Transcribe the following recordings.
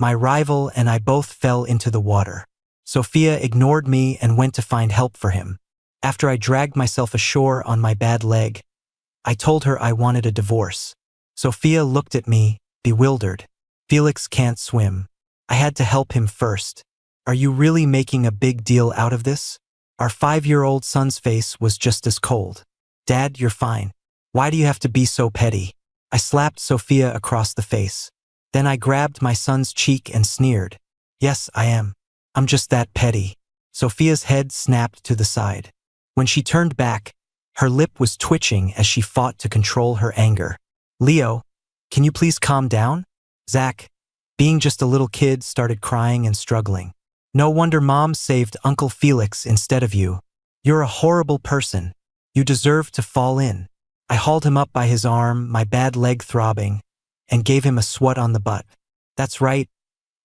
My rival and I both fell into the water. Sophia ignored me and went to find help for him. After I dragged myself ashore on my bad leg, I told her I wanted a divorce. Sophia looked at me, bewildered. Felix can't swim. I had to help him first. Are you really making a big deal out of this? Our 5-year-old son's face was just as cold. Dad, you're fine. Why do you have to be so petty? I slapped Sophia across the face. Then I grabbed my son's cheek and sneered. Yes, I am. I'm just that petty. Sophia's head snapped to the side. When she turned back, her lip was twitching as she fought to control her anger. Leo, can you please calm down? Zach, being just a little kid, started crying and struggling. No wonder Mom saved Uncle Felix instead of you. You're a horrible person. You deserve to fall in. I hauled him up by his arm, my bad leg throbbing, and gave him a swat on the butt. That's right.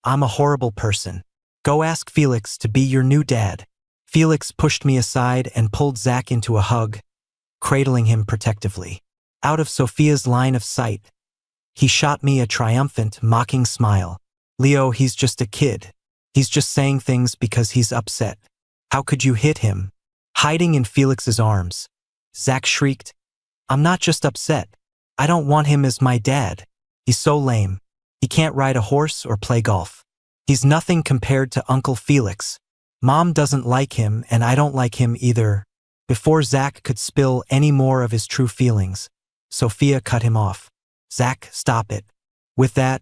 I'm a horrible person. Go ask Felix to be your new dad. Felix pushed me aside and pulled Zach into a hug, cradling him protectively. Out of Sophia's line of sight, he shot me a triumphant, mocking smile. Leo, he's just a kid. He's just saying things because he's upset. How could you hit him? Hiding in Felix's arms, Zach shrieked, I'm not just upset. I don't want him as my dad. He's so lame. He can't ride a horse or play golf. He's nothing compared to Uncle Felix. Mom doesn't like him and I don't like him either. Before Zach could spill any more of his true feelings, Sophia cut him off. Zach, stop it. With that,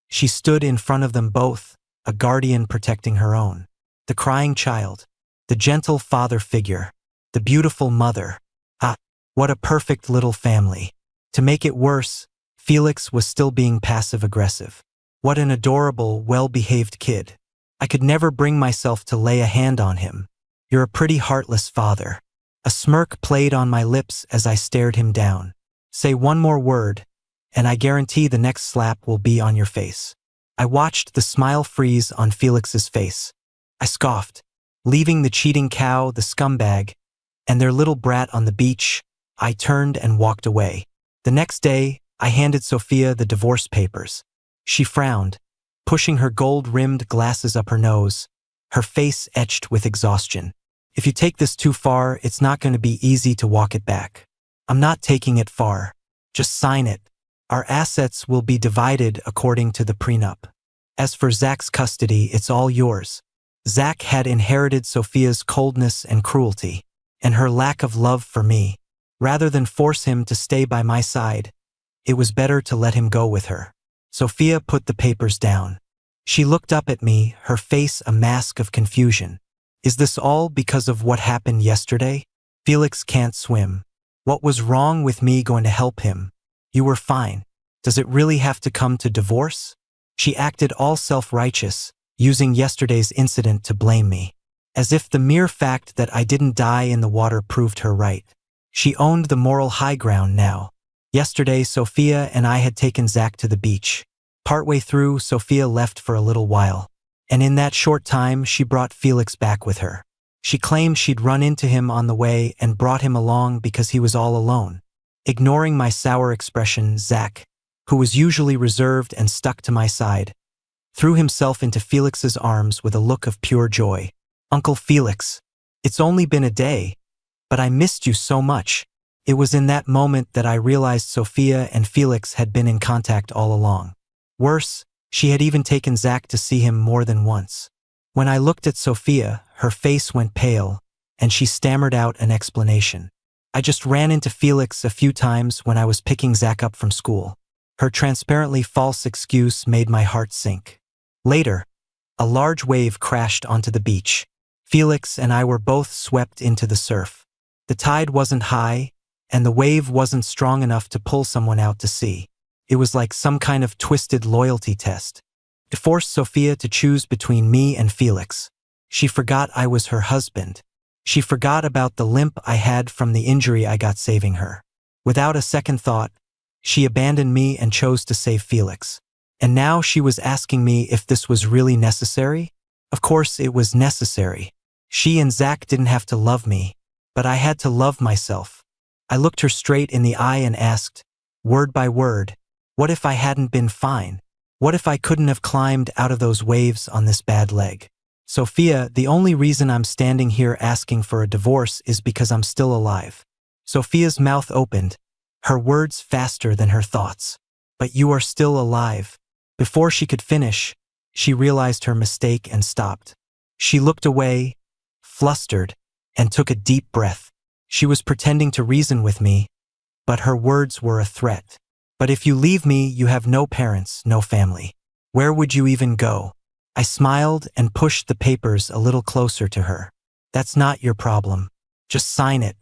she stood in front of them both, a guardian protecting her own. The crying child, the gentle father figure, the beautiful mother. Ah, what a perfect little family. To make it worse, Felix was still being passive-aggressive. What an adorable, well-behaved kid. I could never bring myself to lay a hand on him. You're a pretty heartless father. A smirk played on my lips as I stared him down. Say one more word, and I guarantee the next slap will be on your face. I watched the smile freeze on Felix's face. I scoffed. Leaving the cheating cow, the scumbag, and their little brat on the beach, I turned and walked away. The next day, I handed Sophia the divorce papers. She frowned, pushing her gold-rimmed glasses up her nose, her face etched with exhaustion. If you take this too far, it's not going to be easy to walk it back. I'm not taking it far. Just sign it. Our assets will be divided according to the prenup. As for Zach's custody, it's all yours. Zach had inherited Sophia's coldness and cruelty, and her lack of love for me. Rather than force him to stay by my side, it was better to let him go with her. Sophia put the papers down. She looked up at me, her face a mask of confusion. Is this all because of what happened yesterday? Felix can't swim. What was wrong with me going to help him? You were fine. Does it really have to come to divorce? She acted all self-righteous, using yesterday's incident to blame me. As if the mere fact that I didn't die in the water proved her right. She owned the moral high ground now. Yesterday, Sophia and I had taken Zach to the beach. Partway through, Sophia left for a little while. And in that short time, she brought Felix back with her. She claimed she'd run into him on the way and brought him along because he was all alone. Ignoring my sour expression, Zach, who was usually reserved and stuck to my side, threw himself into Felix's arms with a look of pure joy. Uncle Felix, it's only been a day, but I missed you so much. It was in that moment that I realized Sophia and Felix had been in contact all along. Worse, she had even taken Zach to see him more than once. When I looked at Sophia, her face went pale, and she stammered out an explanation. I just ran into Felix a few times when I was picking Zach up from school. Her transparently false excuse made my heart sink. Later, a large wave crashed onto the beach. Felix and I were both swept into the surf. The tide wasn't high, and the wave wasn't strong enough to pull someone out to sea. It was like some kind of twisted loyalty test. It forced Sophia to choose between me and Felix. She forgot I was her husband. She forgot about the limp I had from the injury I got saving her. Without a second thought, she abandoned me and chose to save Felix. And now she was asking me if this was really necessary? Of course it was necessary. She and Zach didn't have to love me, but I had to love myself. I looked her straight in the eye and asked, word by word, what if I hadn't been fine? What if I couldn't have climbed out of those waves on this bad leg? Sophia, the only reason I'm standing here asking for a divorce is because I'm still alive. Sophia's mouth opened, her words faster than her thoughts. But you are still alive. Before she could finish, she realized her mistake and stopped. She looked away, flustered, and took a deep breath. She was pretending to reason with me, but her words were a threat. But if you leave me, you have no parents, no family. Where would you even go? I smiled and pushed the papers a little closer to her. That's not your problem. Just sign it.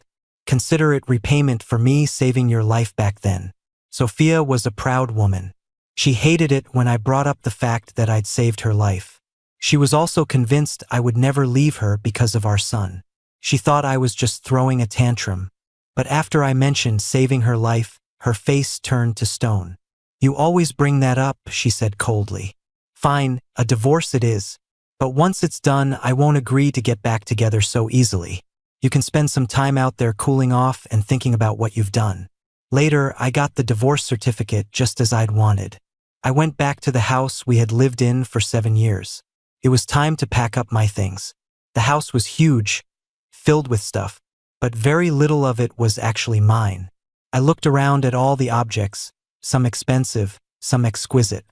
Consider it repayment for me saving your life back then. Sophia was a proud woman. She hated it when I brought up the fact that I'd saved her life. She was also convinced I would never leave her because of our son. She thought I was just throwing a tantrum. But after I mentioned saving her life, her face turned to stone. You always bring that up, she said coldly. Fine, a divorce it is. But once it's done, I won't agree to get back together so easily. You can spend some time out there cooling off and thinking about what you've done. Later, I got the divorce certificate just as I'd wanted. I went back to the house we had lived in for 7 years. It was time to pack up my things. The house was huge, filled with stuff, but very little of it was actually mine. I looked around at all the objects, some expensive, some exquisite.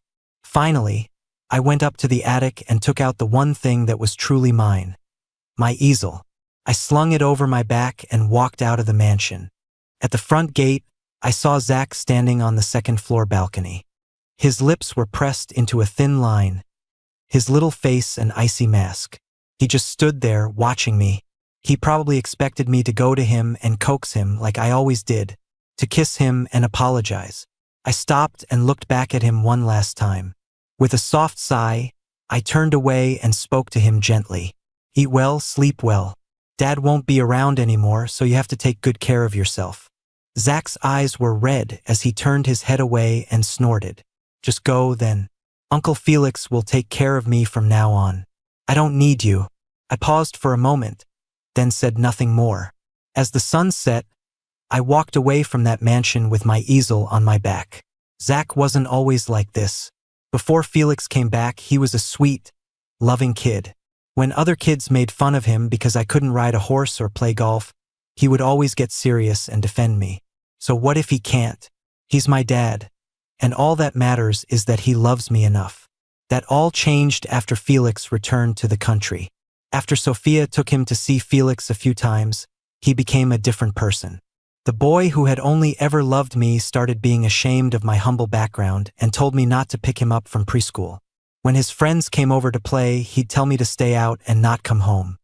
Finally, I went up to the attic and took out the one thing that was truly mine. My easel. I slung it over my back and walked out of the mansion. At the front gate, I saw Zach standing on the second-floor balcony. His lips were pressed into a thin line, his little face an icy mask. He just stood there, watching me. He probably expected me to go to him and coax him like I always did, to kiss him and apologize. I stopped and looked back at him one last time. With a soft sigh, I turned away and spoke to him gently. Eat well, sleep well. Dad won't be around anymore, so you have to take good care of yourself. Zach's eyes were red as he turned his head away and snorted. Just go, then. Uncle Felix will take care of me from now on. I don't need you. I paused for a moment, then said nothing more. As the sun set, I walked away from that mansion with my easel on my back. Zach wasn't always like this. Before Felix came back, he was a sweet, loving kid. When other kids made fun of him because I couldn't ride a horse or play golf, he would always get serious and defend me. So what if he can't? He's my dad. And all that matters is that he loves me enough. That all changed after Felix returned to the country. After Sophia took him to see Felix a few times, he became a different person. The boy who had only ever loved me started being ashamed of my humble background and told me not to pick him up from preschool. When his friends came over to play, he'd tell me to stay out and not come home.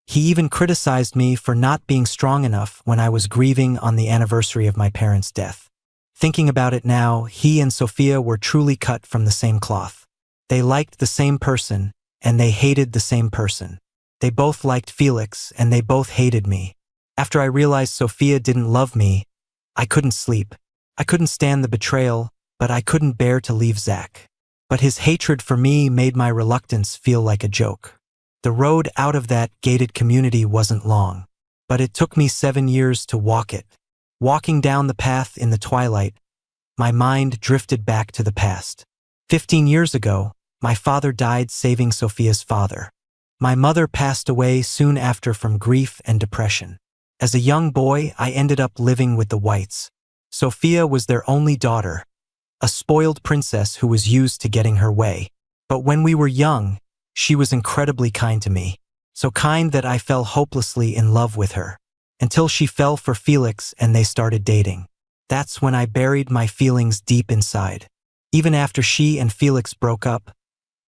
He even criticized me for not being strong enough when I was grieving on the anniversary of my parents' death. Thinking about it now, he and Sophia were truly cut from the same cloth. They liked the same person, and they hated the same person. They both liked Felix, and they both hated me. After I realized Sophia didn't love me, I couldn't sleep. I couldn't stand the betrayal, but I couldn't bear to leave Zach. But his hatred for me made my reluctance feel like a joke. The road out of that gated community wasn't long, but it took me 7 years to walk it. Walking down the path in the twilight, my mind drifted back to the past. 15 years ago, my father died saving Sophia's father. My mother passed away soon after from grief and depression. As a young boy, I ended up living with the Whites. Sophia was their only daughter, a spoiled princess who was used to getting her way. But when we were young, she was incredibly kind to me, so kind that I fell hopelessly in love with her. Until she fell for Felix and they started dating. That's when I buried my feelings deep inside. Even after she and Felix broke up,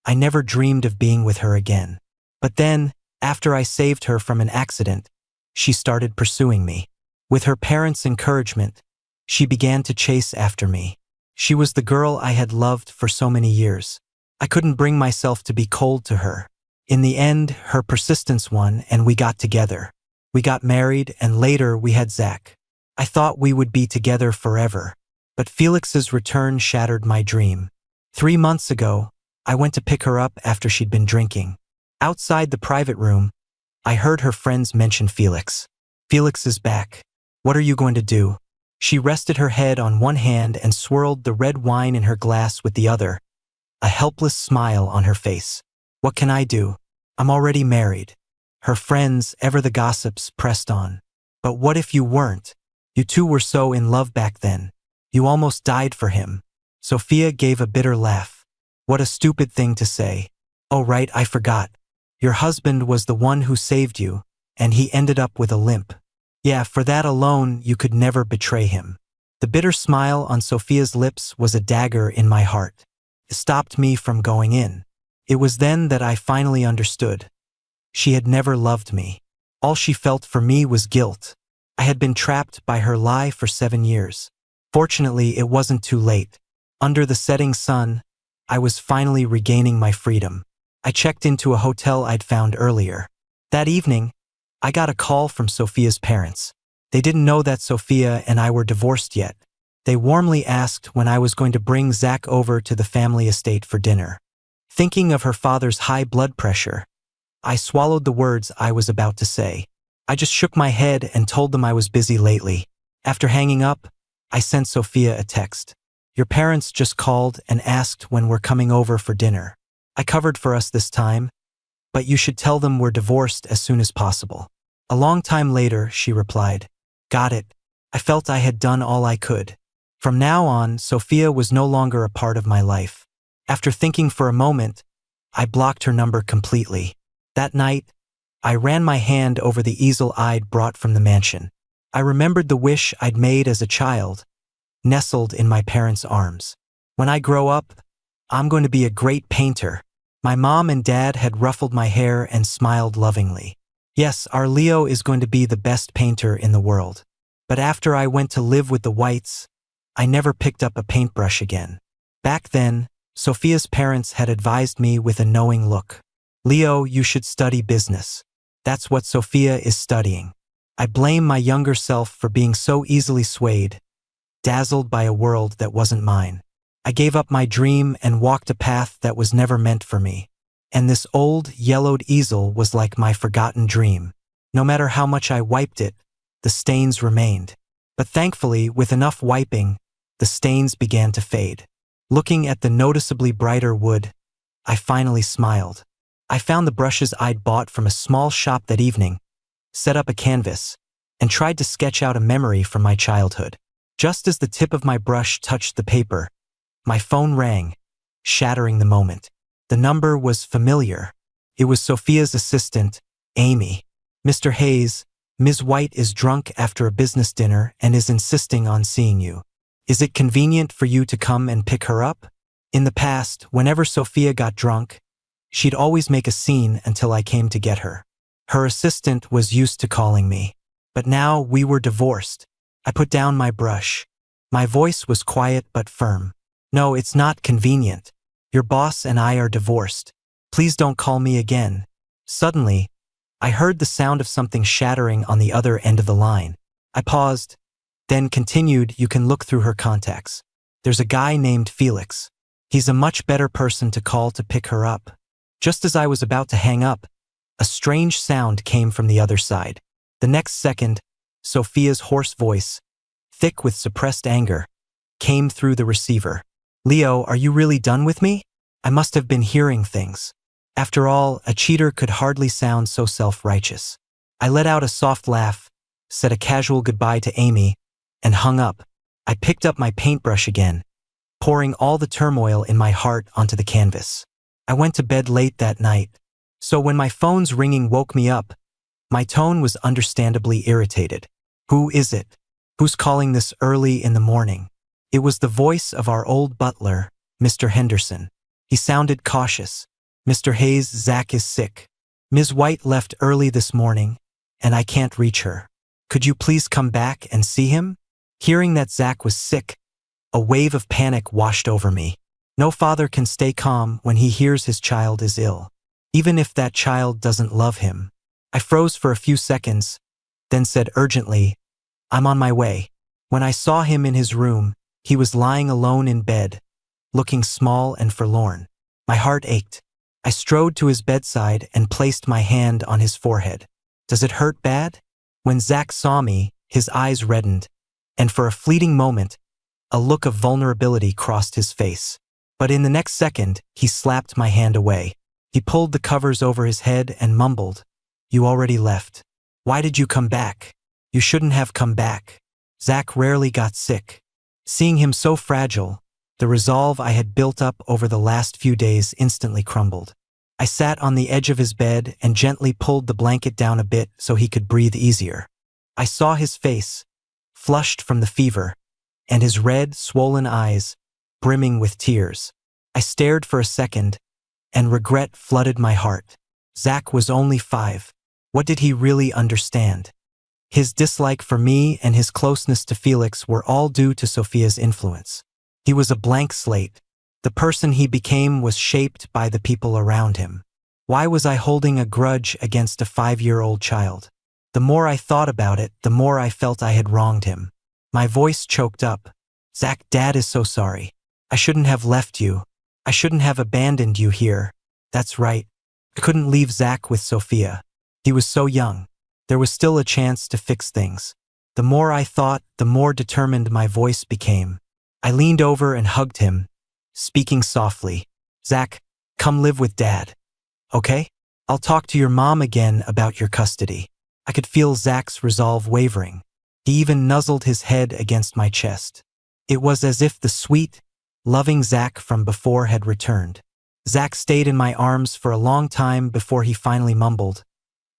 I never dreamed of being with her again. But then, after I saved her from an accident, she started pursuing me. With her parents' encouragement, she began to chase after me. She was the girl I had loved for so many years. I couldn't bring myself to be cold to her. In the end, her persistence won and we got together. We got married and later we had Zach. I thought we would be together forever, but Felix's return shattered my dream. 3 months ago, I went to pick her up after she'd been drinking. Outside the private room, I heard her friends mention Felix. Felix is back. What are you going to do? She rested her head on one hand and swirled the red wine in her glass with the other, a helpless smile on her face. What can I do? I'm already married. Her friends, ever the gossips, pressed on. But what if you weren't? You two were so in love back then. You almost died for him. Sophia gave a bitter laugh. What a stupid thing to say. Oh right, I forgot. Your husband was the one who saved you, and he ended up with a limp. Yeah, for that alone, you could never betray him. The bitter smile on Sophia's lips was a dagger in my heart. It stopped me from going in. It was then that I finally understood. She had never loved me. All she felt for me was guilt. I had been trapped by her lie for 7 years. Fortunately, it wasn't too late. Under the setting sun, I was finally regaining my freedom. I checked into a hotel I'd found earlier. That evening, I got a call from Sophia's parents. They didn't know that Sophia and I were divorced yet. They warmly asked when I was going to bring Zach over to the family estate for dinner. Thinking of her father's high blood pressure, I swallowed the words I was about to say. I just shook my head and told them I was busy lately. After hanging up, I sent Sophia a text. Your parents just called and asked when we're coming over for dinner. I covered for us this time, but you should tell them we're divorced as soon as possible. A long time later, she replied, Got it. I felt I had done all I could. From now on, Sophia was no longer a part of my life. After thinking for a moment, I blocked her number completely. That night, I ran my hand over the easel I'd brought from the mansion. I remembered the wish I'd made as a child, nestled in my parents' arms. When I grow up, I'm going to be a great painter. My mom and dad had ruffled my hair and smiled lovingly. Yes, our Leo is going to be the best painter in the world. But after I went to live with the Whites, I never picked up a paintbrush again. Back then, Sophia's parents had advised me with a knowing look. Leo, you should study business. That's what Sophia is studying. I blame my younger self for being so easily swayed, dazzled by a world that wasn't mine. I gave up my dream and walked a path that was never meant for me. And this old, yellowed easel was like my forgotten dream. No matter how much I wiped it, the stains remained. But thankfully, with enough wiping, the stains began to fade. Looking at the noticeably brighter wood, I finally smiled. I found the brushes I'd bought from a small shop that evening, set up a canvas, and tried to sketch out a memory from my childhood. Just as the tip of my brush touched the paper, my phone rang, shattering the moment. The number was familiar. It was Sophia's assistant, Amy. Mr. Hayes, Ms. White is drunk after a business dinner and is insisting on seeing you. Is it convenient for you to come and pick her up? In the past, whenever Sophia got drunk, she'd always make a scene until I came to get her. Her assistant was used to calling me. But now we were divorced. I put down my brush. My voice was quiet but firm. No, it's not convenient. Your boss and I are divorced. Please don't call me again. Suddenly, I heard the sound of something shattering on the other end of the line. I paused, then continued. You can look through her contacts. There's a guy named Felix. He's a much better person to call to pick her up. Just as I was about to hang up, a strange sound came from the other side. The next second, Sophia's hoarse voice, thick with suppressed anger, came through the receiver. Leo, are you really done with me? I must have been hearing things. After all, a cheater could hardly sound so self-righteous. I let out a soft laugh, said a casual goodbye to Amy, and hung up. I picked up my paintbrush again, pouring all the turmoil in my heart onto the canvas. I went to bed late that night, so when my phone's ringing woke me up, my tone was understandably irritated. Who is it? Who's calling this early in the morning? It was the voice of our old butler, Mr. Henderson. He sounded cautious. Mr. Hayes, Zach is sick. Ms. White left early this morning, and I can't reach her. Could you please come back and see him? Hearing that Zach was sick, a wave of panic washed over me. No father can stay calm when he hears his child is ill, even if that child doesn't love him. I froze for a few seconds, then said urgently, I'm on my way. When I saw him in his room, he was lying alone in bed, looking small and forlorn. My heart ached. I strode to his bedside and placed my hand on his forehead. Does it hurt bad? When Zach saw me, his eyes reddened, and for a fleeting moment, a look of vulnerability crossed his face. But in the next second, he slapped my hand away. He pulled the covers over his head and mumbled, "You already left. Why did you come back? You shouldn't have come back." Zach rarely got sick. Seeing him so fragile, the resolve I had built up over the last few days instantly crumbled. I sat on the edge of his bed and gently pulled the blanket down a bit so he could breathe easier. I saw his face, flushed from the fever, and his red, swollen eyes, brimming with tears. I stared for a second, and regret flooded my heart. Zach was only 5. What did he really understand? His dislike for me and his closeness to Felix were all due to Sophia's influence. He was a blank slate. The person he became was shaped by the people around him. Why was I holding a grudge against a 5-year-old child? The more I thought about it, the more I felt I had wronged him. My voice choked up. "Zach, Dad is so sorry. I shouldn't have left you. I shouldn't have abandoned you here. That's right. I couldn't leave Zach with Sophia. He was so young. There was still a chance to fix things." The more I thought, the more determined my voice became. I leaned over and hugged him, speaking softly. "Zach, come live with Dad. Okay? I'll talk to your mom again about your custody." I could feel Zach's resolve wavering. He even nuzzled his head against my chest. It was as if the sweet, loving Zach from before had returned. Zach stayed in my arms for a long time before he finally mumbled,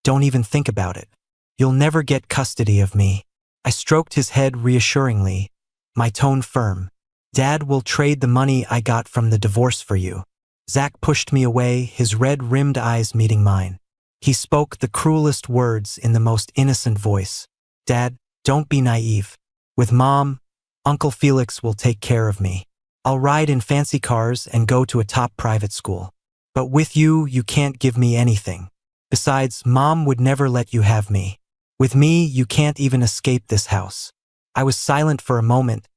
"Don't even think about it. You'll never get custody of me." I stroked his head reassuringly, my tone firm. "Dad will trade the money I got from the divorce for you." Zach pushed me away, his red-rimmed eyes meeting mine. He spoke the cruelest words in the most innocent voice. "Dad, don't be naive. With Mom, Uncle Felix will take care of me. I'll ride in fancy cars and go to a top private school. But with you, you can't give me anything. Besides, Mom would never let you have me. With me, you can't even escape this house." I was silent for a moment,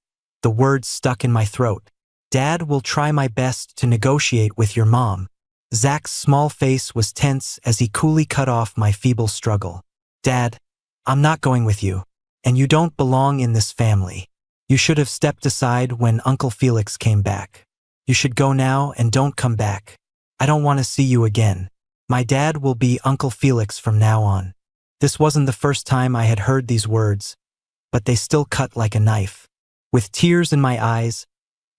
the words stuck in my throat. "Dad will try my best to negotiate with your mom." Zach's small face was tense as he coolly cut off my feeble struggle. "Dad, I'm not going with you, and you don't belong in this family. You should have stepped aside when Uncle Felix came back. You should go now and don't come back. I don't want to see you again. My dad will be Uncle Felix from now on." This wasn't the first time I had heard these words, but they still cut like a knife. With tears in my eyes,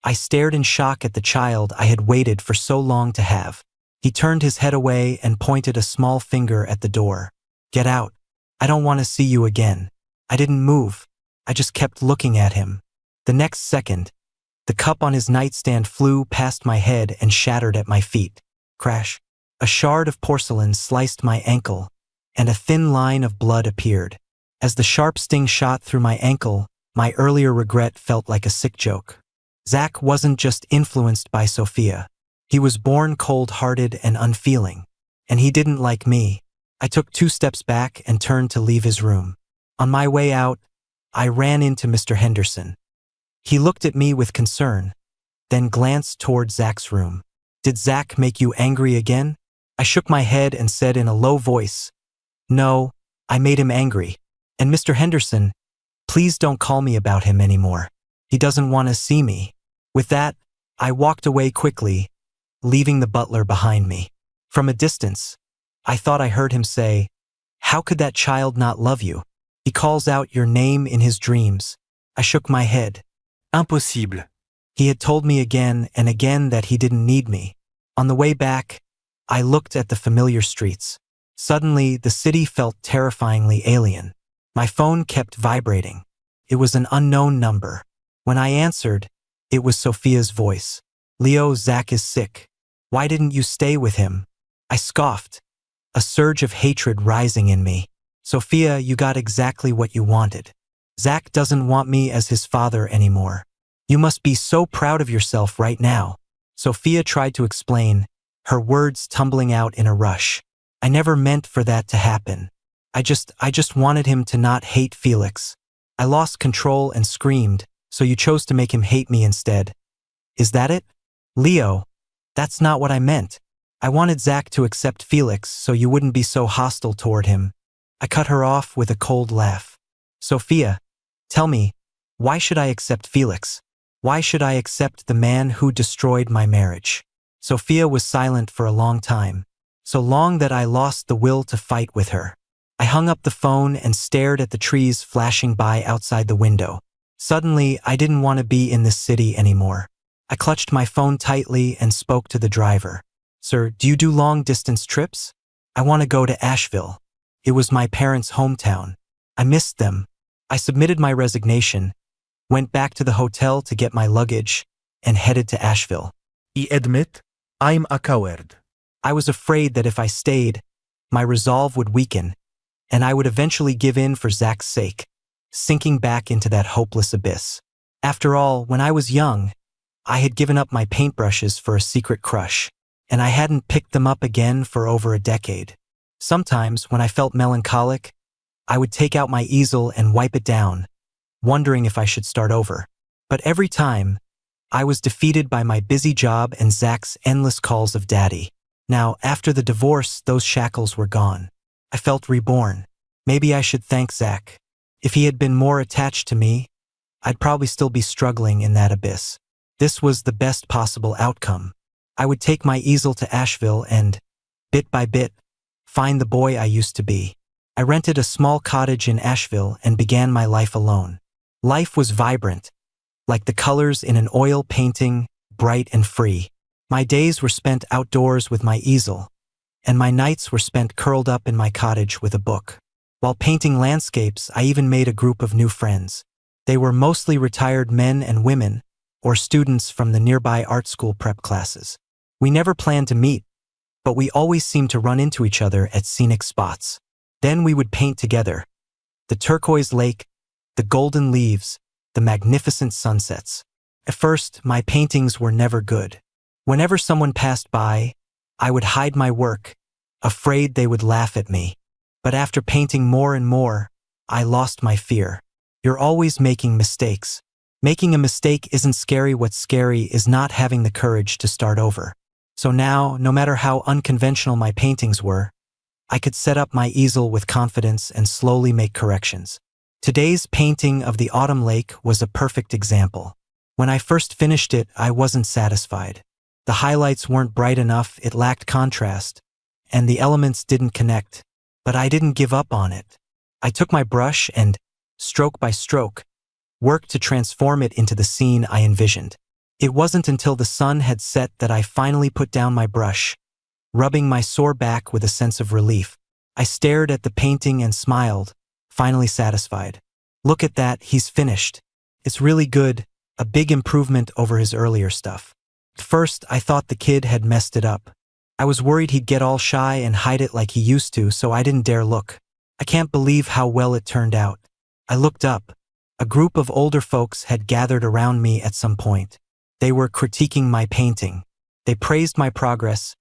I stared in shock at the child I had waited for so long to have. He turned his head away and pointed a small finger at the door. "Get out. I don't want to see you again." I didn't move. I just kept looking at him. The next second, the cup on his nightstand flew past my head and shattered at my feet. Crash. A shard of porcelain sliced my ankle, and a thin line of blood appeared. As the sharp sting shot through my ankle, my earlier regret felt like a sick joke. Zach wasn't just influenced by Sophia. He was born cold-hearted and unfeeling, and he didn't like me. I took 2 steps back and turned to leave his room. On my way out, I ran into Mr. Henderson. He looked at me with concern, then glanced toward Zach's room. "Did Zach make you angry again?" I shook my head and said in a low voice, "No, I made him angry. And Mr. Henderson, please don't call me about him anymore. He doesn't want to see me." With that, I walked away quickly, leaving the butler behind me. From a distance, I thought I heard him say, "How could that child not love you? He calls out your name in his dreams." I shook my head. Impossible. He had told me again and again that he didn't need me. On the way back, I looked at the familiar streets. Suddenly, the city felt terrifyingly alien. My phone kept vibrating. It was an unknown number. When I answered, it was Sophia's voice. "Leo, Zach is sick. Why didn't you stay with him?" I scoffed, a surge of hatred rising in me. "Sophia, you got exactly what you wanted. Zach doesn't want me as his father anymore. You must be so proud of yourself right now." Sophia tried to explain, her words tumbling out in a rush. "I never meant for that to happen. I just wanted him to not hate Felix. I lost control and screamed, so you chose to make him hate me instead. Is that it? Leo, that's not what I meant. I wanted Zach to accept Felix so you wouldn't be so hostile toward him." I cut her off with a cold laugh. "Sophia, tell me, why should I accept Felix? Why should I accept the man who destroyed my marriage? Sophia was silent for a long time, so long that I lost the will to fight with her. I hung up the phone and stared at the trees flashing by outside the window. Suddenly, I didn't want to be in this city anymore. I clutched my phone tightly and spoke to the driver. "Sir, do you do long-distance trips? I want to go to Asheville." It was my parents' hometown. I missed them. I submitted my resignation, went back to the hotel to get my luggage, and headed to Asheville. I admit, I'm a coward. I was afraid that if I stayed, my resolve would weaken, and I would eventually give in for Zach's sake, sinking back into that hopeless abyss. After all, when I was young, I had given up my paintbrushes for a secret crush, and I hadn't picked them up again for over a decade. Sometimes, when I felt melancholic, I would take out my easel and wipe it down, wondering if I should start over. But every time, I was defeated by my busy job and Zach's endless calls of daddy. Now, after the divorce, those shackles were gone. I felt reborn. Maybe I should thank Zach. If he had been more attached to me, I'd probably still be struggling in that abyss. This was the best possible outcome. I would take my easel to Asheville and, bit by bit, find the boy I used to be. I rented a small cottage in Asheville and began my life alone. Life was vibrant, like the colors in an oil painting, bright and free. My days were spent outdoors with my easel, and my nights were spent curled up in my cottage with a book. While painting landscapes, I even made a group of new friends. They were mostly retired men and women, or students from the nearby art school prep classes. We never planned to meet, but we always seemed to run into each other at scenic spots. Then we would paint together. The turquoise lake, the golden leaves, the magnificent sunsets. At first, my paintings were never good. Whenever someone passed by, I would hide my work, afraid they would laugh at me. But after painting more and more, I lost my fear. You're always making mistakes. Making a mistake isn't scary. What's scary is not having the courage to start over. So now, no matter how unconventional my paintings were, I could set up my easel with confidence and slowly make corrections. Today's painting of the autumn lake was a perfect example. When I first finished it, I wasn't satisfied. The highlights weren't bright enough, it lacked contrast, and the elements didn't connect. But I didn't give up on it. I took my brush and, stroke by stroke, worked to transform it into the scene I envisioned. It wasn't until the sun had set that I finally put down my brush, rubbing my sore back with a sense of relief. I stared at the painting and smiled, finally satisfied. "Look at that, he's finished. It's really good, a big improvement over his earlier stuff." At first, I thought the kid had messed it up. I was worried he'd get all shy and hide it like he used to, so I didn't dare look. I can't believe how well it turned out. I looked up. A group of older folks had gathered around me at some point. They were critiquing my painting. They praised my progress,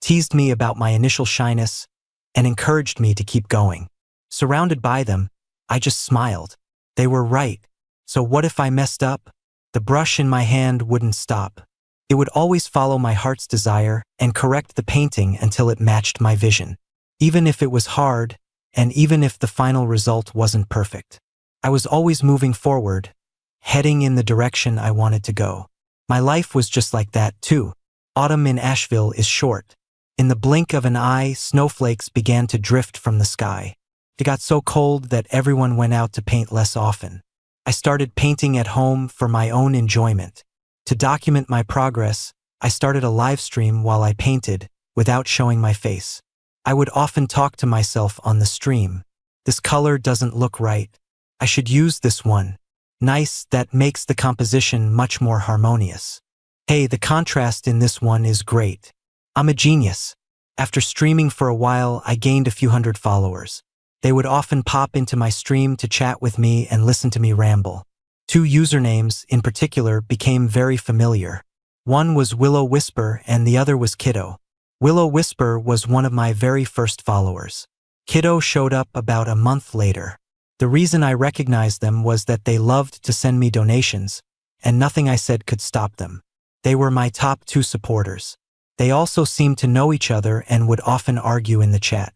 teased me about my initial shyness, and encouraged me to keep going. Surrounded by them, I just smiled. They were right. So what if I messed up? The brush in my hand wouldn't stop. It would always follow my heart's desire and correct the painting until it matched my vision. Even if it was hard, and even if the final result wasn't perfect. I was always moving forward, heading in the direction I wanted to go. My life was just like that, too. Autumn in Asheville is short. In the blink of an eye, snowflakes began to drift from the sky. It got so cold that everyone went out to paint less often. I started painting at home for my own enjoyment. To document my progress, I started a live stream while I painted, without showing my face. I would often talk to myself on the stream. "This color doesn't look right. I should use this one. Nice, that makes the composition much more harmonious. Hey, the contrast in this one is great. I'm a genius." After streaming for a while, I gained a few hundred followers. They would often pop into my stream to chat with me and listen to me ramble. Two usernames, in particular, became very familiar. One was Willow Whisper and the other was Kiddo. Willow Whisper was one of my very first followers. Kiddo showed up about a month later. The reason I recognized them was that they loved to send me donations, and nothing I said could stop them. They were my top two supporters. They also seemed to know each other and would often argue in the chat.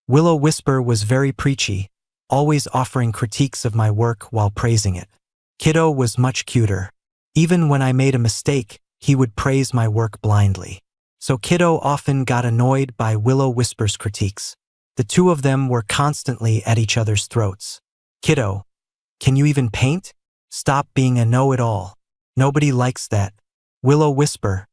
Willow Whisper was very preachy, always offering critiques of my work while praising it. Kiddo was much cuter. Even when I made a mistake, he would praise my work blindly. So Kiddo often got annoyed by Willow Whisper's critiques. The two of them were constantly at each other's throats. Kiddo, can you even paint? Stop being a know-it-all. Nobody likes that. Willow Whisper,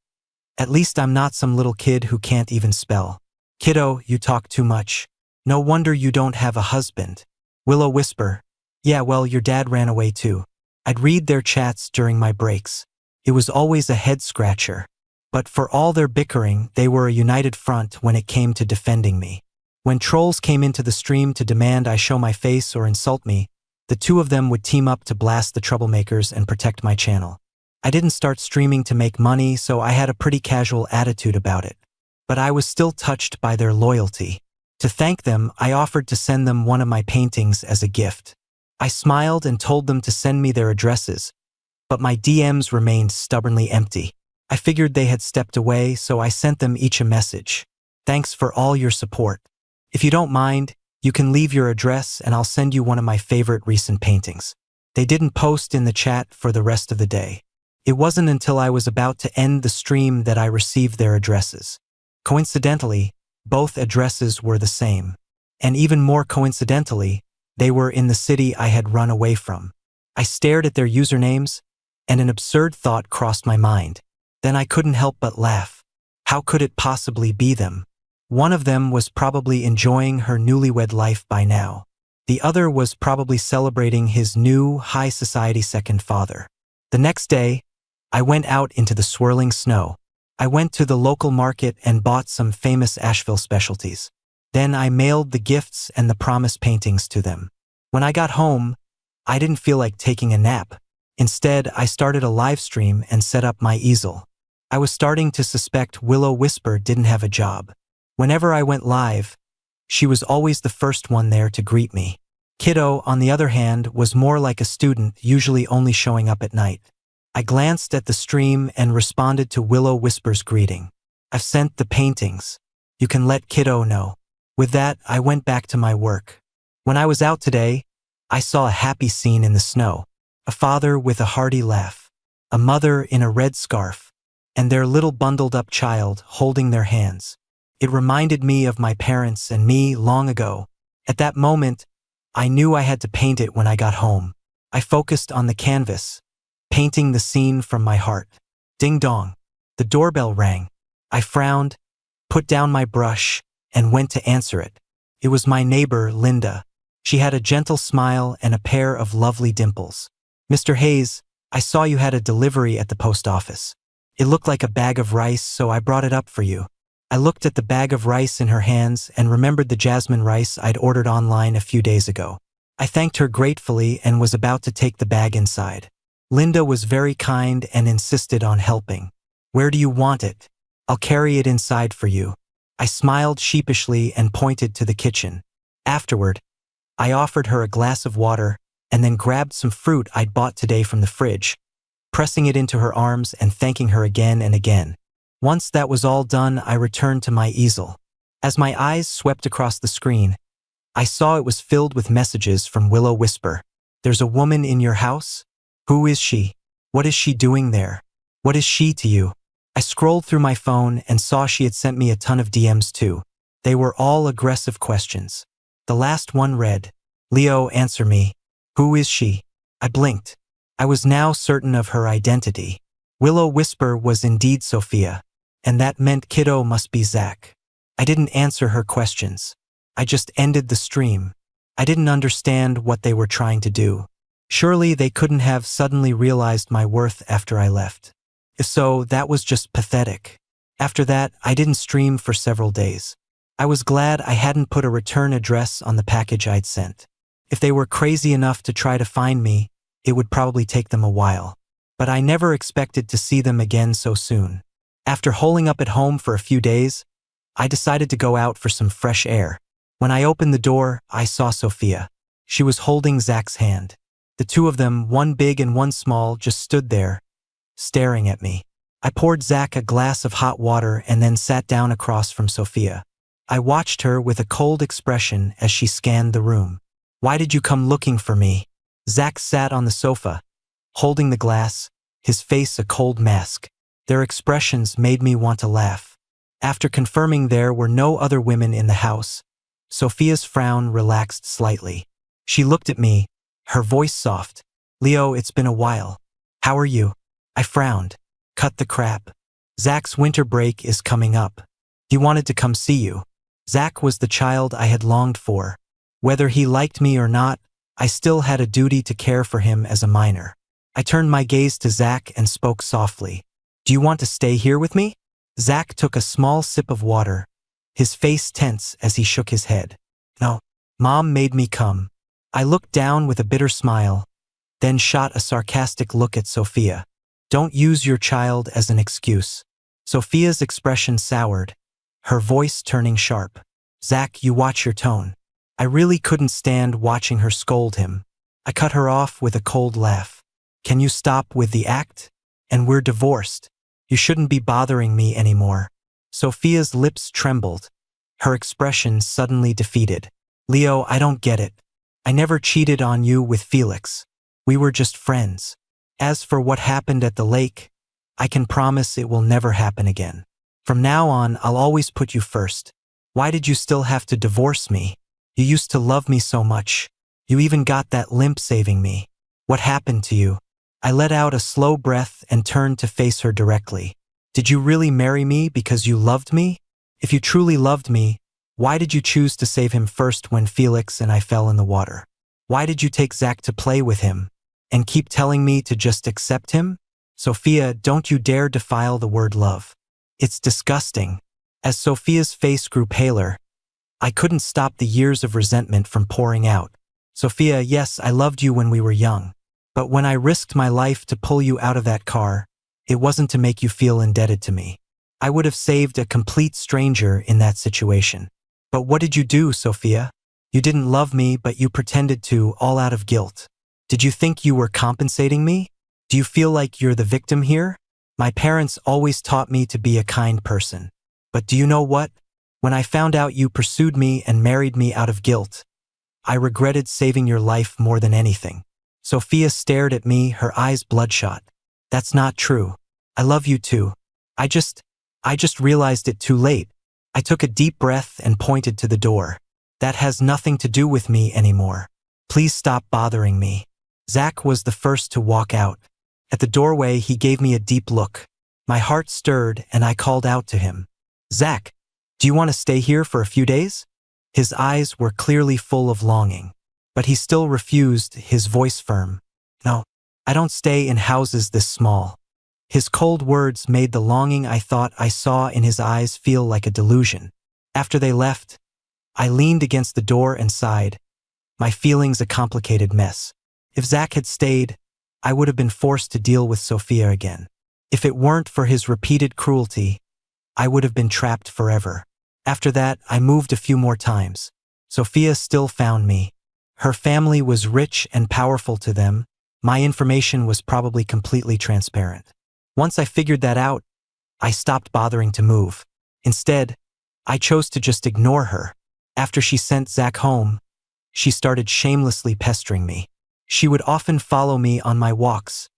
at least I'm not some little kid who can't even spell. Kiddo, you talk too much. No wonder you don't have a husband. Willow Whisper, yeah, well, your dad ran away too. I'd read their chats during my breaks. It was always a head-scratcher. But for all their bickering, they were a united front when it came to defending me. When trolls came into the stream to demand I show my face or insult me, the two of them would team up to blast the troublemakers and protect my channel. I didn't start streaming to make money, so I had a pretty casual attitude about it. But I was still touched by their loyalty. To thank them, I offered to send them one of my paintings as a gift. I smiled and told them to send me their addresses, but my DMs remained stubbornly empty. I figured they had stepped away, so I sent them each a message. Thanks for all your support. If you don't mind, you can leave your address and I'll send you one of my favorite recent paintings. They didn't post in the chat for the rest of the day. It wasn't until I was about to end the stream that I received their addresses. Coincidentally, both addresses were the same. And even more coincidentally, they were in the city I had run away from. I stared at their usernames, and an absurd thought crossed my mind. Then I couldn't help but laugh. How could it possibly be them? One of them was probably enjoying her newlywed life by now. The other was probably celebrating his new high society second father. The next day, I went out into the swirling snow. I went to the local market and bought some famous Asheville specialties. Then I mailed the gifts and the promise paintings to them. When I got home, I didn't feel like taking a nap. Instead, I started a live stream and set up my easel. I was starting to suspect Willow Whisper didn't have a job. Whenever I went live, she was always the first one there to greet me. Kiddo, on the other hand, was more like a student, usually only showing up at night. I glanced at the stream and responded to Willow Whisper's greeting. I've sent the paintings. You can let Kiddo know. With that, I went back to my work. When I was out today, I saw a happy scene in the snow. A father with a hearty laugh, a mother in a red scarf, and their little bundled-up child holding their hands. It reminded me of my parents and me long ago. At that moment, I knew I had to paint it when I got home. I focused on the canvas, painting the scene from my heart. Ding dong. The doorbell rang. I frowned, put down my brush, and went to answer it. It was my neighbor, Linda. She had a gentle smile and a pair of lovely dimples. Mr. Hayes, I saw you had a delivery at the post office. It looked like a bag of rice, so I brought it up for you. I looked at the bag of rice in her hands and remembered the jasmine rice I'd ordered online a few days ago. I thanked her gratefully and was about to take the bag inside. Linda was very kind and insisted on helping. Where do you want it? I'll carry it inside for you. I smiled sheepishly and pointed to the kitchen. Afterward, I offered her a glass of water and then grabbed some fruit I'd bought today from the fridge, pressing it into her arms and thanking her again and again. Once that was all done, I returned to my easel. As my eyes swept across the screen, I saw it was filled with messages from Willow Whisper. There's a woman in your house? Who is she? What is she doing there? What is she to you? I scrolled through my phone and saw she had sent me a ton of DMs too. They were all aggressive questions. The last one read, Leo, answer me. Who is she? I blinked. I was now certain of her identity. Willow Whisper was indeed Sophia, and that meant Kiddo must be Zach. I didn't answer her questions. I just ended the stream. I didn't understand what they were trying to do. Surely they couldn't have suddenly realized my worth after I left. If so, that was just pathetic. After that, I didn't stream for several days. I was glad I hadn't put a return address on the package I'd sent. If they were crazy enough to try to find me, it would probably take them a while. But I never expected to see them again so soon. After holing up at home for a few days, I decided to go out for some fresh air. When I opened the door, I saw Sophia. She was holding Zach's hand. The two of them, one big and one small, just stood there, staring at me. I poured Zach a glass of hot water and then sat down across from Sophia. I watched her with a cold expression as she scanned the room. Why did you come looking for me? Zach sat on the sofa, holding the glass, his face a cold mask. Their expressions made me want to laugh. After confirming there were no other women in the house, Sophia's frown relaxed slightly. She looked at me, her voice soft. "Leo, it's been a while. How are you?" I frowned. "Cut the crap. Zach's winter break is coming up. He wanted to come see you." Zach was the child I had longed for. Whether he liked me or not, I still had a duty to care for him as a minor. I turned my gaze to Zach and spoke softly. "Do you want to stay here with me?" Zach took a small sip of water, his face tense as he shook his head. "No, Mom made me come." I looked down with a bitter smile, then shot a sarcastic look at Sophia. "Don't use your child as an excuse." Sophia's expression soured, her voice turning sharp. "Zach, you watch your tone." I really couldn't stand watching her scold him. I cut her off with a cold laugh. "Can you stop with the act? And we're divorced. You shouldn't be bothering me anymore." Sophia's lips trembled, her expression suddenly defeated. "Leo, I don't get it. I never cheated on you with Felix. We were just friends. As for what happened at the lake, I can promise it will never happen again. From now on, I'll always put you first. Why did you still have to divorce me? You used to love me so much. You even got that limp saving me. What happened to you?" I let out a slow breath and turned to face her directly. "Did you really marry me because you loved me? If you truly loved me, why did you choose to save him first when Felix and I fell in the water? Why did you take Zach to play with him and keep telling me to just accept him? Sophia, don't you dare defile the word love. It's disgusting." As Sophia's face grew paler, I couldn't stop the years of resentment from pouring out. "Sophia, yes, I loved you when we were young. But when I risked my life to pull you out of that car, it wasn't to make you feel indebted to me. I would have saved a complete stranger in that situation. But what did you do, Sophia? You didn't love me, but you pretended to, all out of guilt. Did you think you were compensating me? Do you feel like you're the victim here? My parents always taught me to be a kind person. But do you know what? When I found out you pursued me and married me out of guilt, I regretted saving your life more than anything." Sophia stared at me, her eyes bloodshot. "That's not true. I love you too. I just realized it too late." I took a deep breath and pointed to the door. "That has nothing to do with me anymore. Please stop bothering me." Zach was the first to walk out. At the doorway, he gave me a deep look. My heart stirred and I called out to him. "Zach, do you want to stay here for a few days?" His eyes were clearly full of longing, but he still refused, his voice firm. "No, I don't stay in houses this small." His cold words made the longing I thought I saw in his eyes feel like a delusion. After they left, I leaned against the door and sighed, my feelings a complicated mess. If Zach had stayed, I would have been forced to deal with Sophia again. If it weren't for his repeated cruelty, I would have been trapped forever. After that, I moved a few more times. Sophia still found me. Her family was rich and powerful to them. My information was probably completely transparent. Once I figured that out, I stopped bothering to move. Instead, I chose to just ignore her. After she sent Zach home, she started shamelessly pestering me. She would often follow me on my walks,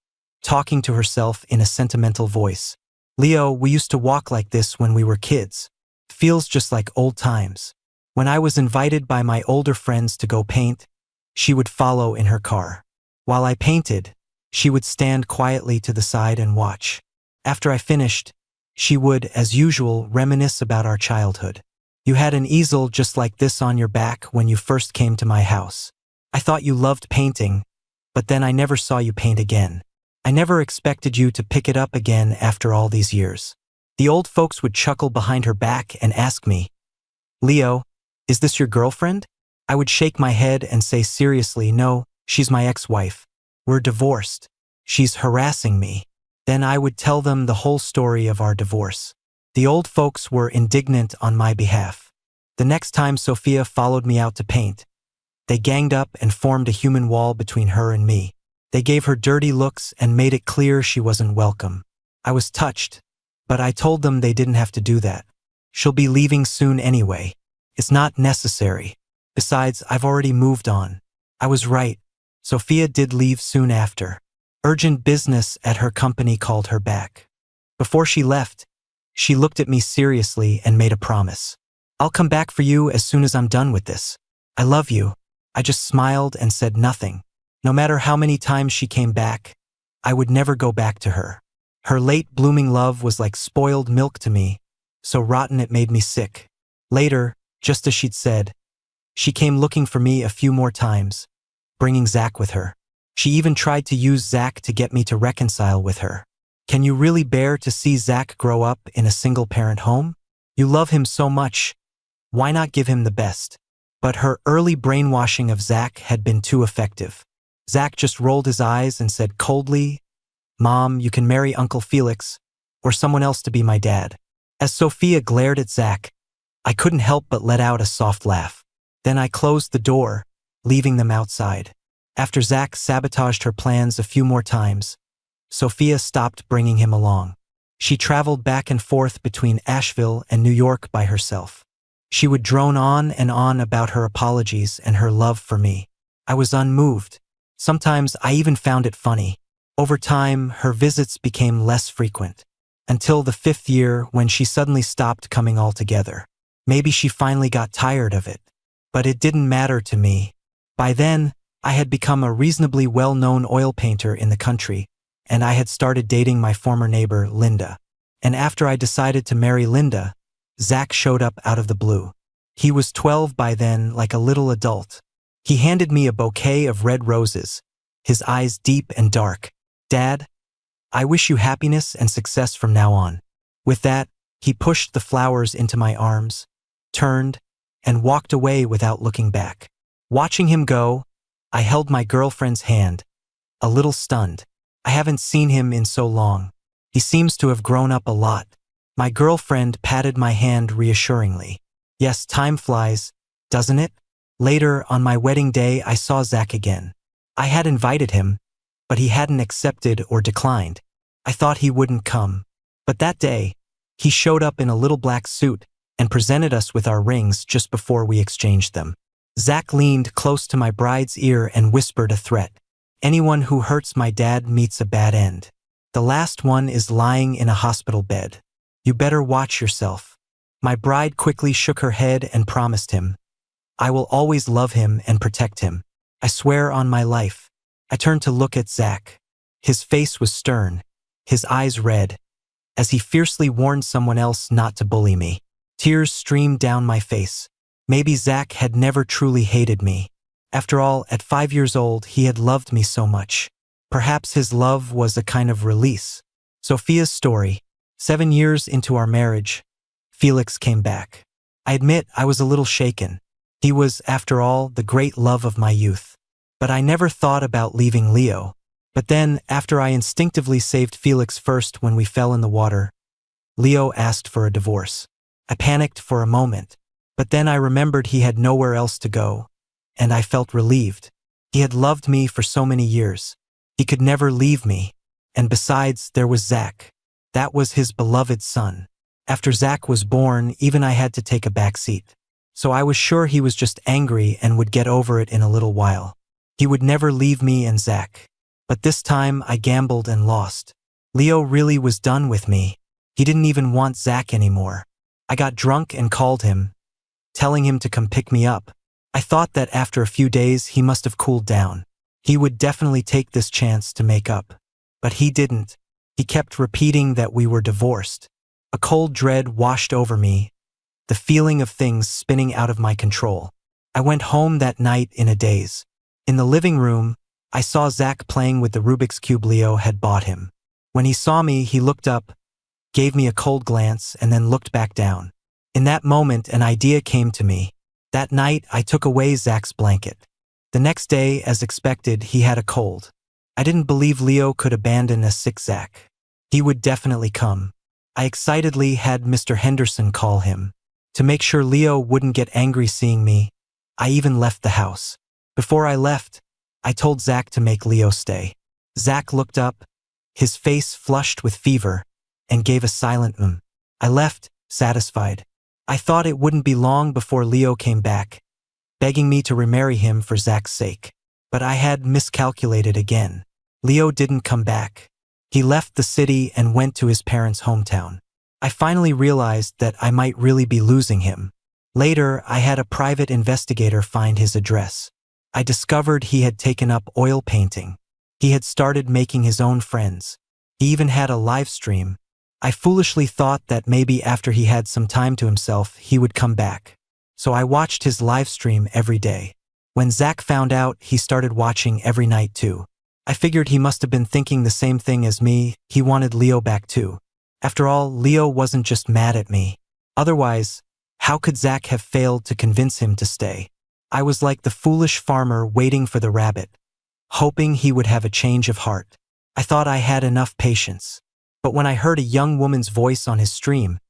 talking to herself in a sentimental voice. "Leo, we used to walk like this when we were kids. Feels just like old times." When I was invited by my older friends to go paint, she would follow in her car. While I painted, she would stand quietly to the side and watch. After I finished, she would, as usual, reminisce about our childhood. "You had an easel just like this on your back when you first came to my house. I thought you loved painting, but then I never saw you paint again. I never expected you to pick it up again after all these years." The old folks would chuckle behind her back and ask me, "Leo, is this your girlfriend?" I would shake my head and say seriously, "No, she's my ex-wife. We're divorced. She's harassing me." Then I would tell them the whole story of our divorce. The old folks were indignant on my behalf. The next time Sophia followed me out to paint, they ganged up and formed a human wall between her and me. They gave her dirty looks and made it clear she wasn't welcome. I was touched, but I told them they didn't have to do that. "She'll be leaving soon anyway. It's not necessary. Besides, I've already moved on." I was right. Sophia did leave soon after. Urgent business at her company called her back. Before she left, she looked at me seriously and made a promise. I'll come back for you as soon as I'm done with this. I love you. I just smiled and said nothing. No matter how many times she came back, I would never go back to her. Her late blooming love was like spoiled milk to me, so rotten it made me sick. Later, just as she'd said, she came looking for me a few more times, bringing Zach with her. She even tried to use Zach to get me to reconcile with her. Can you really bear to see Zach grow up in a single-parent home? You love him so much. Why not give him the best? But her early brainwashing of Zach had been too effective. Zach just rolled his eyes and said coldly, "Mom, you can marry Uncle Felix or someone else to be my dad." As Sophia glared at Zach, I couldn't help but let out a soft laugh. Then I closed the door, leaving them outside. After Zach sabotaged her plans a few more times, Sophia stopped bringing him along. She traveled back and forth between Asheville and New York by herself. She would drone on and on about her apologies and her love for me. I was unmoved. Sometimes I even found it funny. Over time, her visits became less frequent, until the 5th year when she suddenly stopped coming altogether. Maybe she finally got tired of it. But it didn't matter to me. By then, I had become a reasonably well-known oil painter in the country, and I had started dating my former neighbor, Linda. And after I decided to marry Linda, Zach showed up out of the blue. He was 12 by then, like a little adult. He handed me a bouquet of red roses, his eyes deep and dark. "Dad, I wish you happiness and success from now on." With that, he pushed the flowers into my arms, turned, and walked away without looking back. Watching him go, I held my girlfriend's hand, a little stunned. I haven't seen him in so long. He seems to have grown up a lot. My girlfriend patted my hand reassuringly. Yes, time flies, doesn't it? Later, on my wedding day, I saw Zach again. I had invited him, but he hadn't accepted or declined. I thought he wouldn't come. But that day, he showed up in a little black suit and presented us with our rings just before we exchanged them. Zach leaned close to my bride's ear and whispered a threat. "Anyone who hurts my dad meets a bad end. The last one is lying in a hospital bed. You better watch yourself." My bride quickly shook her head and promised him, "I will always love him and protect him. I swear on my life." I turned to look at Zach. His face was stern, his eyes red, as he fiercely warned someone else not to bully me. Tears streamed down my face. Maybe Zach had never truly hated me. After all, at 5 years old, he had loved me so much. Perhaps his love was a kind of release. Sophia's story. 7 years into our marriage, Felix came back. I admit I was a little shaken. He was, after all, the great love of my youth. But I never thought about leaving Leo. But then, after I instinctively saved Felix first when we fell in the water, Leo asked for a divorce. I panicked for a moment. But then I remembered he had nowhere else to go, and I felt relieved. He had loved me for so many years. He could never leave me. And besides, there was Zach. That was his beloved son. After Zach was born, even I had to take a back seat. So I was sure he was just angry and would get over it in a little while. He would never leave me and Zach. But this time I gambled and lost. Leo really was done with me. He didn't even want Zach anymore. I got drunk and called him, telling him to come pick me up. I thought that after a few days he must have cooled down. He would definitely take this chance to make up. But he didn't. He kept repeating that we were divorced. A cold dread washed over me, the feeling of things spinning out of my control. I went home that night in a daze. In the living room, I saw Zach playing with the Rubik's Cube Leo had bought him. When he saw me, he looked up, gave me a cold glance, and then looked back down. In that moment, an idea came to me. That night, I took away Zach's blanket. The next day, as expected, he had a cold. I didn't believe Leo could abandon a sick Zach. He would definitely come. I excitedly had Mr. Henderson call him. To make sure Leo wouldn't get angry seeing me, I even left the house. Before I left, I told Zach to make Leo stay. Zach looked up, his face flushed with fever, and gave a silent I left, satisfied. I thought it wouldn't be long before Leo came back, begging me to remarry him for Zach's sake. But I had miscalculated again. Leo didn't come back. He left the city and went to his parents' hometown. I finally realized that I might really be losing him. Later, I had a private investigator find his address. I discovered he had taken up oil painting. He had started making his own friends. He even had a live stream. I foolishly thought that maybe after he had some time to himself, he would come back. So I watched his live stream every day. When Zach found out, he started watching every night too. I figured he must have been thinking the same thing as me. He wanted Leo back too. After all, Leo wasn't just mad at me. Otherwise, how could Zach have failed to convince him to stay? I was like the foolish farmer waiting for the rabbit, hoping he would have a change of heart. I thought I had enough patience. But when I heard a young woman's voice on his stream,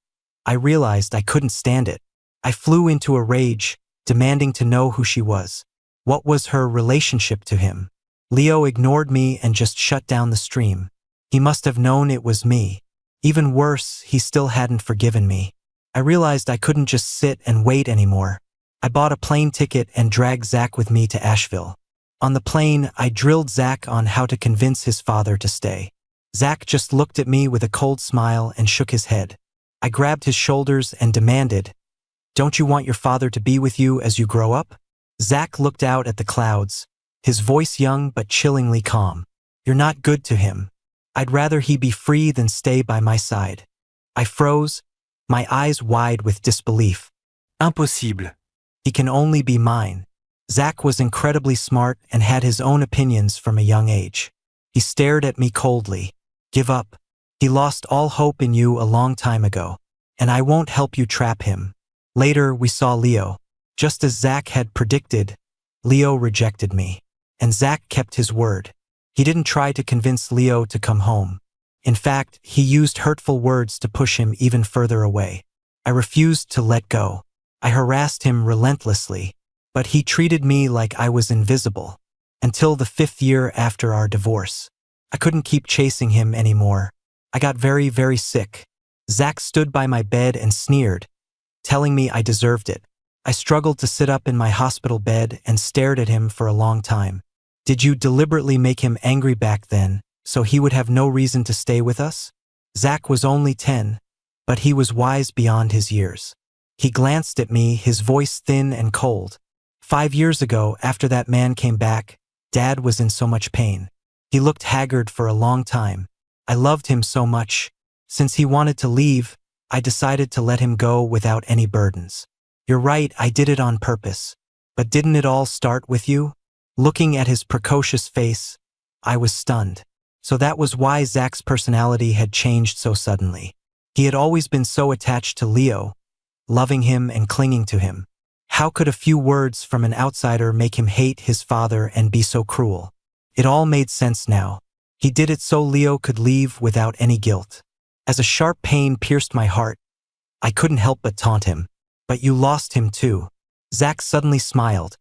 I realized I couldn't stand it. I flew into a rage, demanding to know who she was. What was her relationship to him? Leo ignored me and just shut down the stream. He must have known it was me. Even worse, he still hadn't forgiven me. I realized I couldn't just sit and wait anymore. I bought a plane ticket and dragged Zach with me to Asheville. On the plane, I drilled Zach on how to convince his father to stay. Zach just looked at me with a cold smile and shook his head. I grabbed his shoulders and demanded, "Don't you want your father to be with you as you grow up?" Zach looked out at the clouds, his voice young but chillingly calm. "You're not good to him. I'd rather he be free than stay by my side." I froze, my eyes wide with disbelief. Impossible. He can only be mine. Zach was incredibly smart and had his own opinions from a young age. He stared at me coldly. "Give up. He lost all hope in you a long time ago, and I won't help you trap him." Later, we saw Leo. Just as Zach had predicted, Leo rejected me. And Zach kept his word. He didn't try to convince Leo to come home. In fact, he used hurtful words to push him even further away. I refused to let go. I harassed him relentlessly, but he treated me like I was invisible. Until the 5th year after our divorce. I couldn't keep chasing him anymore. I got very, very sick. Zach stood by my bed and sneered, telling me I deserved it. I struggled to sit up in my hospital bed and stared at him for a long time. "Did you deliberately make him angry back then, so he would have no reason to stay with us?" Zach was only 10, but he was wise beyond his years. He glanced at me, his voice thin and cold. 5 years ago, after that man came back, Dad was in so much pain. He looked haggard for a long time. I loved him so much. Since he wanted to leave, I decided to let him go without any burdens. You're right, I did it on purpose. But didn't it all start with you? Looking at his precocious face, I was stunned. So that was why Zach's personality had changed so suddenly. He had always been so attached to Leo, loving him and clinging to him. How could a few words from an outsider make him hate his father and be so cruel? It all made sense now. He did it so Leo could leave without any guilt. As a sharp pain pierced my heart, I couldn't help but taunt him. "But you lost him too." Zach suddenly smiled.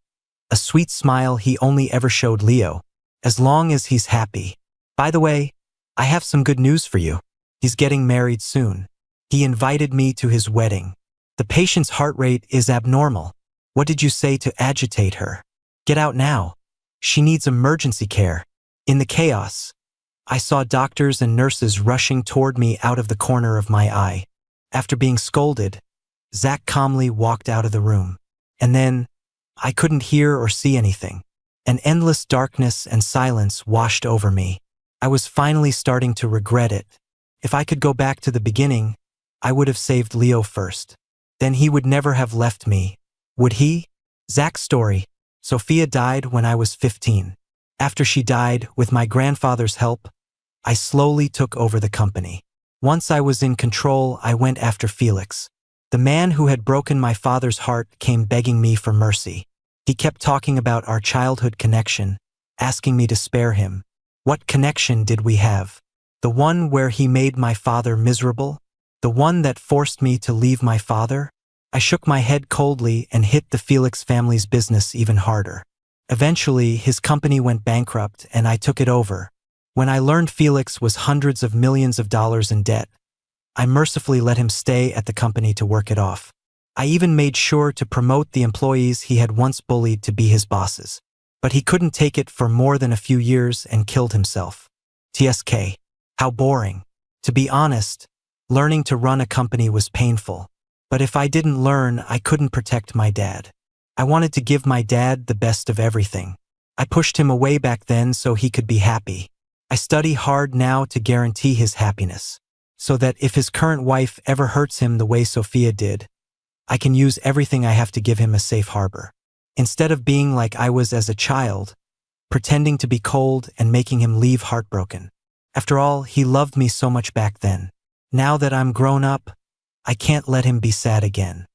A sweet smile he only ever showed Leo. "As long as he's happy. By the way, I have some good news for you. He's getting married soon." He invited me to his wedding. "The patient's heart rate is abnormal. What did you say to agitate her? Get out now. She needs emergency care." In the chaos, I saw doctors and nurses rushing toward me out of the corner of my eye. After being scolded, Zach calmly walked out of the room. And then, I couldn't hear or see anything. An endless darkness and silence washed over me. I was finally starting to regret it. If I could go back to the beginning, I would have saved Leo first. Then he would never have left me. Would he? Zach's story. Sophia died when I was 15. After she died, with my grandfather's help, I slowly took over the company. Once I was in control, I went after Felix. The man who had broken my father's heart came begging me for mercy. He kept talking about our childhood connection, asking me to spare him. What connection did we have? The one where he made my father miserable? The one that forced me to leave my father? I shook my head coldly and hit the Felix family's business even harder. Eventually, his company went bankrupt and I took it over. When I learned Felix was hundreds of millions of dollars in debt, I mercifully let him stay at the company to work it off. I even made sure to promote the employees he had once bullied to be his bosses. but he couldn't take it for more than a few years and killed himself. TSK. How boring. To be honest, learning to run a company was painful. But if I didn't learn, I couldn't protect my dad. I wanted to give my dad the best of everything. I pushed him away back then so he could be happy. I study hard now to guarantee his happiness, so that if his current wife ever hurts him the way Sophia did, I can use everything I have to give him a safe harbor. Instead of being like I was as a child, pretending to be cold and making him leave heartbroken. After all, he loved me so much back then. Now that I'm grown up, I can't let him be sad again.